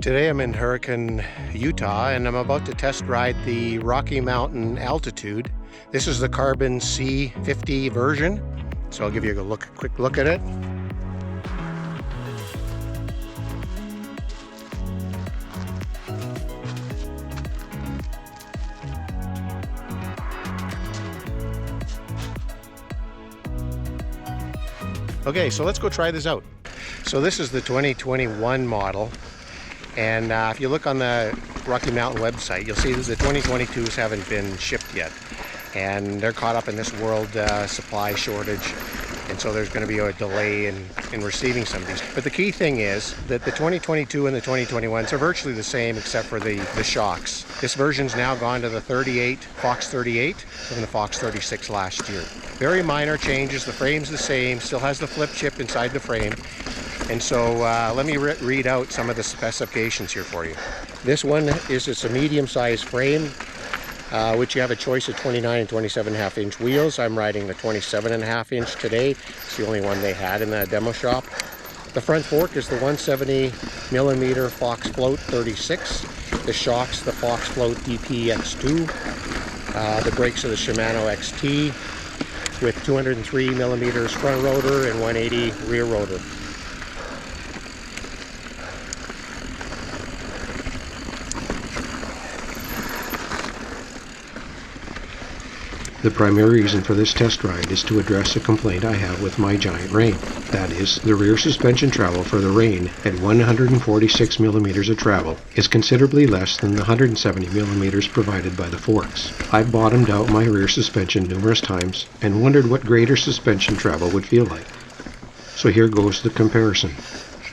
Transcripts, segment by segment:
Today I'm in Hurricane, Utah, and I'm about to test ride the Rocky Mountain Altitude. This is the carbon C50 version, so I'll give you a quick look at it. Okay, so let's go try this out. So this is the 2021 model, and if you look on the Rocky Mountain website, you'll see that the 2022s haven't been shipped yet, and they're caught up in this world supply shortage, and so there's going to be a delay in receiving some of these. But the key thing is that the 2022 and the 2021s are virtually the same except for the shocks. This version's now gone to the 38, Fox 38 from the Fox 36 last year. Very minor changes. The frame's the same, still has the flip chip inside the frame. And so let me read out some of the specifications here for you. This one it's a medium-sized frame, which you have a choice of 29 and 27.5 inch wheels. I'm riding the 27.5 inch today. It's the only one they had in the demo shop. The front fork is the 170 millimeter Fox Float 36. The shocks, the Fox Float DP X2. The brakes are the Shimano XT with 203 millimeters front rotor and 180 rear rotor. The primary reason for this test ride is to address a complaint I have with my giant Rein. That is, the rear suspension travel for the Rein at 146 millimeters of travel is considerably less than the 170 millimeters provided by the forks. I've bottomed out my rear suspension numerous times and wondered what greater suspension travel would feel like. So here goes the comparison.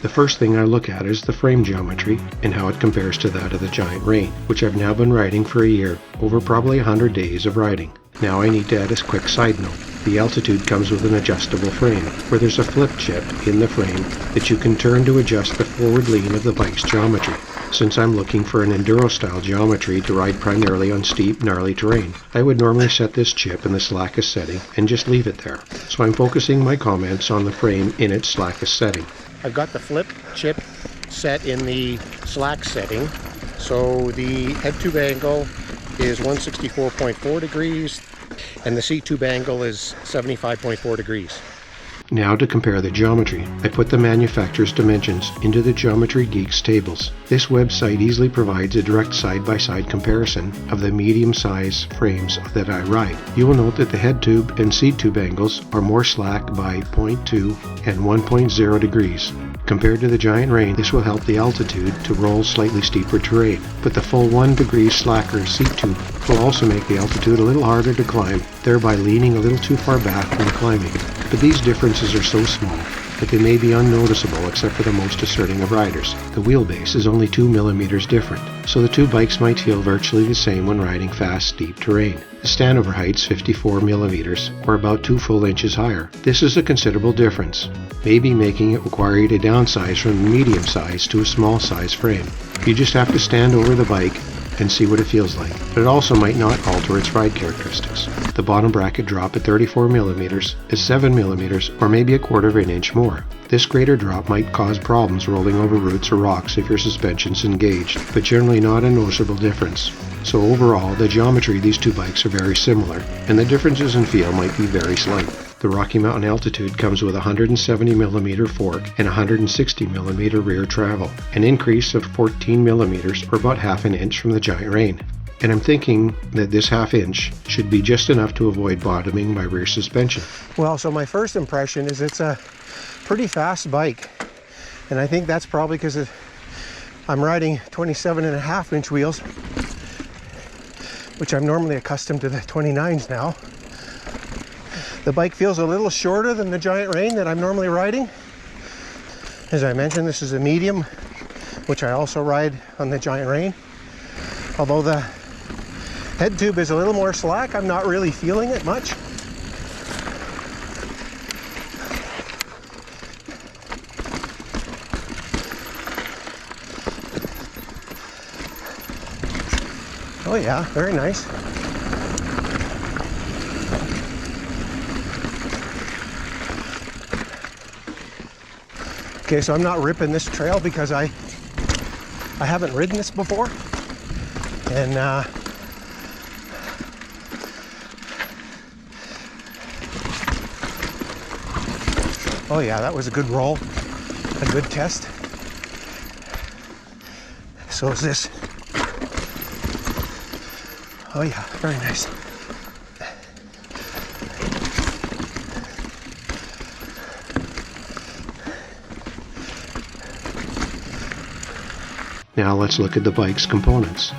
The first thing I look at is the frame geometry and how it compares to that of the giant Rein, which I've now been riding for a year, over probably 100 days of riding. Now I need to add a quick side note. The Altitude comes with an adjustable frame, where there's a flip chip in the frame that you can turn to adjust the forward lean of the bike's geometry. Since I'm looking for an Enduro style geometry to ride primarily on steep, gnarly terrain, I would normally set this chip in the slackest setting and just leave it there. So I'm focusing my comments on the frame in its slackest setting. I've got the flip chip set in the slack setting, so the head tube angle is 164.4 degrees and the seat tube angle is 75.4 degrees. Now to compare the geometry, I put the manufacturer's dimensions into the Geometry Geeks tables. This website easily provides a direct side-by-side comparison of the medium-size frames that I ride. You will note that the head tube and seat tube angles are more slack by 0.2 and 1.0 degrees. Compared to the giant Rein, this will help the Altitude to roll slightly steeper terrain, but the full 1 degree slacker seat tube will also make the Altitude a little harder to climb, thereby leaning a little too far back when climbing. But these differences are so small that they may be unnoticeable except for the most discerning of riders. The wheelbase is only 2 millimeters different, so the two bikes might feel virtually the same when riding fast, steep terrain. The standover height's 54 millimeters, or about 2 full inches higher. This is a considerable difference, maybe making it require you to downsize from a medium size to a small size frame. You just have to stand over the bike and see what it feels like, but it also might not alter its ride characteristics. The bottom bracket drop at 34 millimeters is 7 millimeters, or maybe a quarter of an inch more. This greater drop might cause problems rolling over roots or rocks if your suspension's engaged, but generally not a noticeable difference. So overall, the geometry of these two bikes are very similar, and the differences in feel might be very slight. The Rocky Mountain Altitude comes with a 170 millimeter fork and 160 millimeter rear travel, an increase of 14 millimeters, or about half an inch from the giant Rein. And I'm thinking that this half inch should be just enough to avoid bottoming my rear suspension. Well, so my first impression is it's a pretty fast bike, and I think that's probably because I'm riding 27.5 inch wheels, which I'm normally accustomed to the 29s now. The bike feels a little shorter than the giant Rein that I'm normally riding. As I mentioned, this is a medium, which I also ride on the giant Rein. Although the head tube is a little more slack, I'm not really feeling it much. Oh yeah, very nice. Okay, so I'm not ripping this trail because I I haven't ridden this before, and oh yeah, that was a good roll, a good test. So is this. Oh yeah, very nice. Now let's look at the bike's components.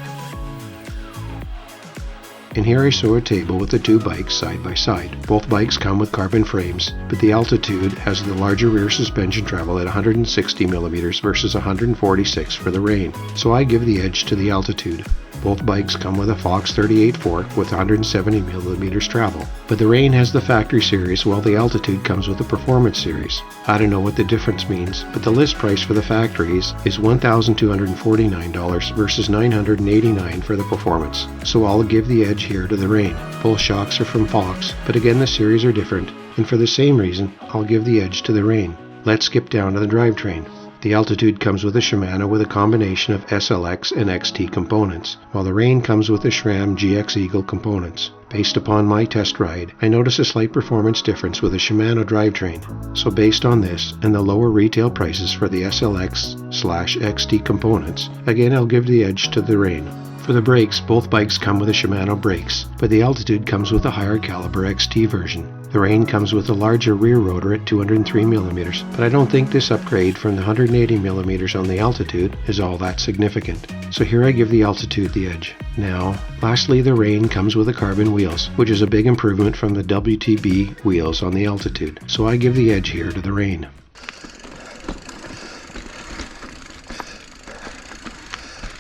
And here I show a table with the two bikes side by side. Both bikes come with carbon frames, but the Altitude has the larger rear suspension travel at 160mm versus 146 for the Rain, so I give the edge to the Altitude. Both bikes come with a Fox 38 fork with 170mm travel, but the Rain has the factory series while the Altitude comes with the performance series. I don't know what the difference means, but the list price for the factories is $1,249 versus $989 for the performance, so I'll give the edge here to the Rain. Both shocks are from Fox, but again the series are different, and for the same reason, I'll give the edge to the Rain. Let's skip down to the drivetrain. The Altitude comes with a Shimano with a combination of SLX and XT components, while the Rain comes with the SRAM GX Eagle components. Based upon my test ride, I notice a slight performance difference with a Shimano drivetrain. So based on this and the lower retail prices for the SLX/XT components, again I'll give the edge to the Rain. For the brakes, both bikes come with a Shimano brakes, but the Altitude comes with a higher caliber XT version. The Rain comes with a larger rear rotor at 203mm, but I don't think this upgrade from the 180mm on the Altitude is all that significant. So here I give the Altitude the edge. Now, lastly, the Rain comes with the carbon wheels, which is a big improvement from the WTB wheels on the Altitude, so I give the edge here to the Rain.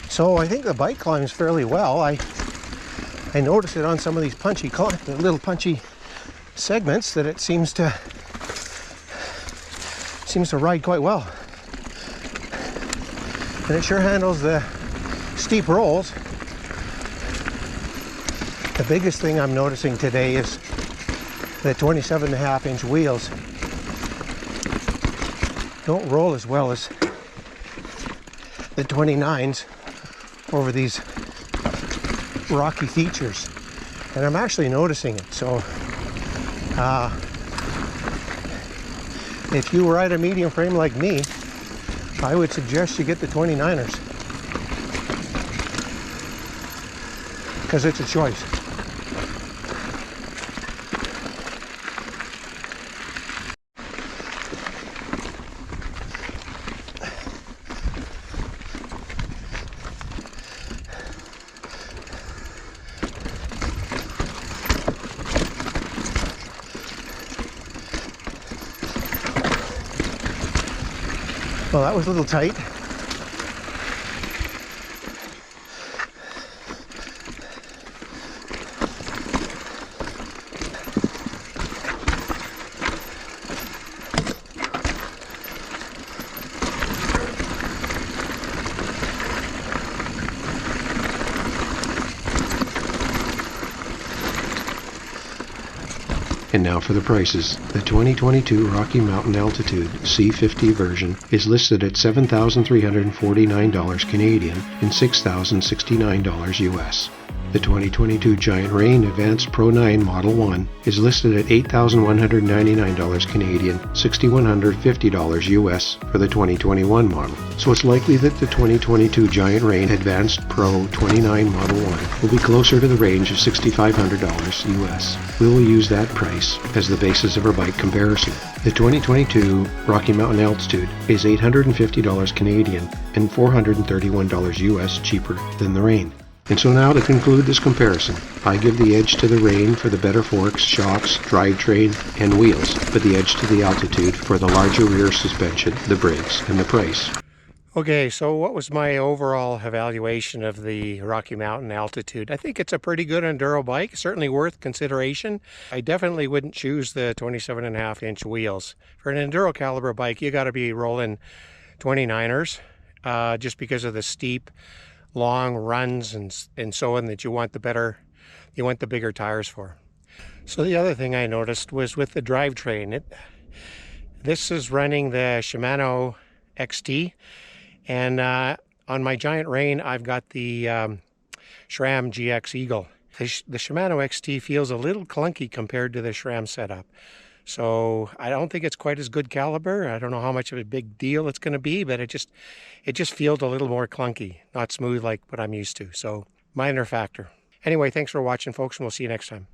So I think the bike climbs fairly well. I noticed it on some of these the little punchy segments that it seems to ride quite well. And it sure handles the steep rolls. The biggest thing I'm noticing today is the 27.5-inch wheels don't roll as well as the 29s over these rocky features, and I'm actually noticing it. So if you ride a medium frame like me, I would suggest you get the 29ers because it's a choice. Well, that was a little tight. And now for the prices. The 2022 Rocky Mountain Altitude C50 version is listed at $7,349 Canadian and $6,069 US. The 2022 Giant Rain Advanced Pro 9 Model 1 is listed at $8,199 Canadian, $6,150 US for the 2021 model. So it's likely that the 2022 Giant Rain Advanced Pro 29 Model 1 will be closer to the range of $6,500 US. We will use that price as the basis of our bike comparison. The 2022 Rocky Mountain Altitude is $850 Canadian and $431 US cheaper than the Rain. And so now to conclude this comparison, I give the edge to the Rain for the better forks, shocks, drivetrain, and wheels, but the edge to the Altitude for the larger rear suspension, the brakes, and the price. Okay, so what was my overall evaluation of the Rocky Mountain Altitude? I think it's a pretty good enduro bike, certainly worth consideration. I definitely wouldn't choose the 27.5-inch wheels. For an enduro caliber bike, you got to be rolling 29ers, just because of the steep, long runs and so on that you want the bigger tires for. So the other thing I noticed was with the drivetrain. This is running the Shimano XT, and On my Giant Rain, I've got the SRAM GX Eagle. The Shimano XT feels a little clunky compared to the SRAM setup. So I don't think it's quite as good caliber. I don't know how much of a big deal it's going to be, but it just feels a little more clunky, not smooth like what I'm used to. So minor factor. Anyway, thanks for watching, folks, and we'll see you next time.